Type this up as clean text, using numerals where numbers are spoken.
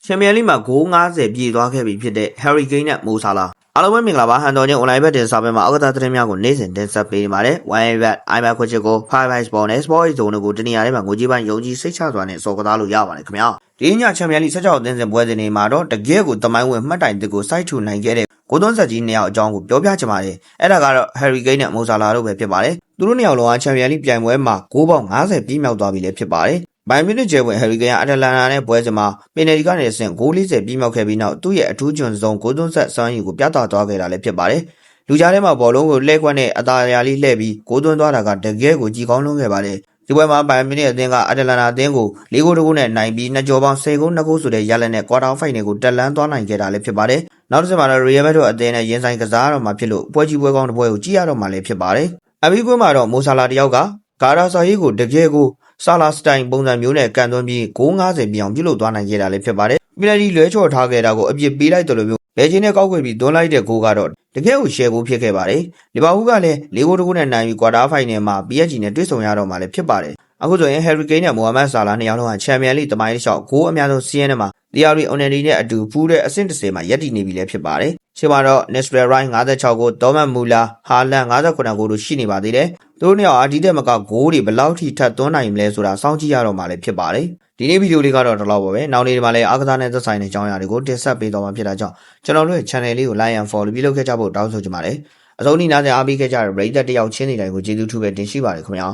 ချန်ပီယံလိမှာဂိုး90ပြည့်သွားခဲ့ပြီဖြစ်တဲ့ Harry Kane နဲ့ Mo Salah အားလုံးပဲမင်္ဂလာပါဟန်တော်ချင်း online bet တင်စာပွဲမှာအောက်ကစားသတင်းများကိုနေ့စဉ်တင်ဆက်ပေးနေပါတယ် 1bet iBet ခွင့်ချက်ကို 5 Sport နဲ့ Sport Zone တို့ကိုတနေရာထဲမှာငွေကြေးပိုင်းယုံကြည်စိတ်ချစွာနဲ့စော်ကစားလို့ရပါတယ်ခင်ဗျာဒီညချန်ပီယံလိ16အသင်းစဉ်ပွဲစဉ်တွေမှာတော့တကယ်ကိုတမိုင်းဝင်မှတ်တိုင်တစ်ကိုစိုက်ထူနိုင်ခဲ့တဲ့ကိုသွန်းဆက်ကြီး2ယောက်အကြောင်းကိုပြောပြချင်ပါတယ်အဲ့ဒါကတော့ Harry Kane နဲ့ Mo Salah တို့ပဲဖြစ်ပါတယ်သူတို့2ယောက်လုံးကချန်ပီယံလိပြိုင်ပွဲမှာဂိုးပေါင်း90ပြည့်မြောက်သွားပြီလည်းဖြစ်ပါတယ်ဘိုင်မြူနစ်ကျဲဝင် Harry Kane ကအတလန်နာနဲ့ပွဲစဉ်မှာပင်နယ်တီကနေဆင့်ဂိုး40ပြည့်မြောက်ခဲ့ပြီးနောက်သူ့ရဲ့အထူးကျွန်းဆုံးဂိုးသွန်းဆက်စွမ်းရည်ကိုပြသသွားခဲ့တာလည်းဖြစ်ပါတယ်လူကြားထဲမှာဘောလုံးကိုလှည့်ခွက်နဲ့အသာရာလေးလှည့်ပြီးဂိုးသွန်းသွားတာကတကယ်ကိုကြည်ကောင်းလွန်းခဲ့ပါတယ်ဒီပွဲမှာဘိုင်မြူနစ်အသင်းကအတလန်နာအသင်းကို၄ဂိုးတကူနဲ့နိုင်ပြီးနှစ်ကြော်ပေါင်း10ဂိုး2ဂိုးဆိုတဲ့ရလဒ်နဲ့ကွာတာဖိုင်နယ်ကိုတက်လန်းသွားနိုင်ခဲ့တာလည်းဖြစ်ပါတယ်နောက်တစ်စက်မှာတော့ Real Madrid အသင်းနဲ့ရင်ဆိုင်ကစားရတော့မှာဖြစ်လို့ပွဲကြီးပွဲကောင်းတစ်ပွဲကိုကြည့်ရတော့မှာလည်းဖြစ်ပါတယ်အပြီးပွဲမှာတော့ Mo Salah တယောက်ကဂါရာဆာဟီကိုတကယ်ကိုဆာလာစတိုင်ပုံစံမျိုးနဲ့ကန်သွင်းပြီးဂိုး90ပြည့်အောင်ပြုလုပ်သွားနိုင်ခဲ့တာလည်းဖြစ်ပါတယ်ပီနယ်တီလွဲချော်ထားခဲ့တာကိုအပြစ်ပေးလိုက်တယ်လို့မျိုးဘယ်ချင်းနဲ့ကောက်ွယ်ပြီးသွန်းလိုက်တဲ့ဂိုးကတော့တကယ်ကိုရှယ်ဂိုးဖြစ်ခဲ့ပါတယ်လီဗာပူးကလည်း၄ဂိုးတကူနဲ့နိုင်ပြီးကွာတာဖိုင်နယ်မှာ PSG နဲ့တွေ့ဆုံရတော့မှာလည်းဖြစ်ပါတယ်အခုဆိုရင် Harry Kane နဲ့ Mohamed Salah နှစ်ယောက်လုံးကချန်ပီယံလိတမိုင်းတစ်လျှောက်ဂိုးအများဆုံးစီးရဲနဲ့မှာ Thierry Henry နဲ့အတူဖူးတဲ့အဆင့်30မှာရပ်တည်နေပြီလည်းဖြစ်ပါတယ်ရှေ့မှာတော့ Nestor Ryan 56ဂိုး Thomas Muller Haaland 59ဂိုးတို့ရှိနေပါသေးတယ်သူတို့နှစ်ယောက်အဒီတက်မကဂိုးတွေဘယ်လောက်ထိထပ်သွန်းနိုင်မလဲဆိုတာစောင့်ကြည့်ရတော့မှာလည်းဖြစ်ပါတယ်ဒီနေ့ဗီဒီယိုလေးကတော့ဒီလောက်ပါပဲနောက်နေ့ဒီမှာလည်းအားကစားနဲ့သက်ဆိုင်တဲ့အကြောင်းအရာတွေကိုတင်ဆက်ပေးသွားမှာဖြစ်တာကြောင့်ကျွန်တော်တို့ရဲ့ channel လေးကို like and follow ပြုလုပ်ခဲ့ကြဖို့တောင်းဆိုချင်ပါတယ်အဆုံးထိနားဆင်အားပေးခဲ့ကြတဲ့ပရိသတ်တယောက်ချင်းစီတိုင်းကိုကျေးဇူးထူးပဲတင်ရှိပါတယ်ခင်ဗျာ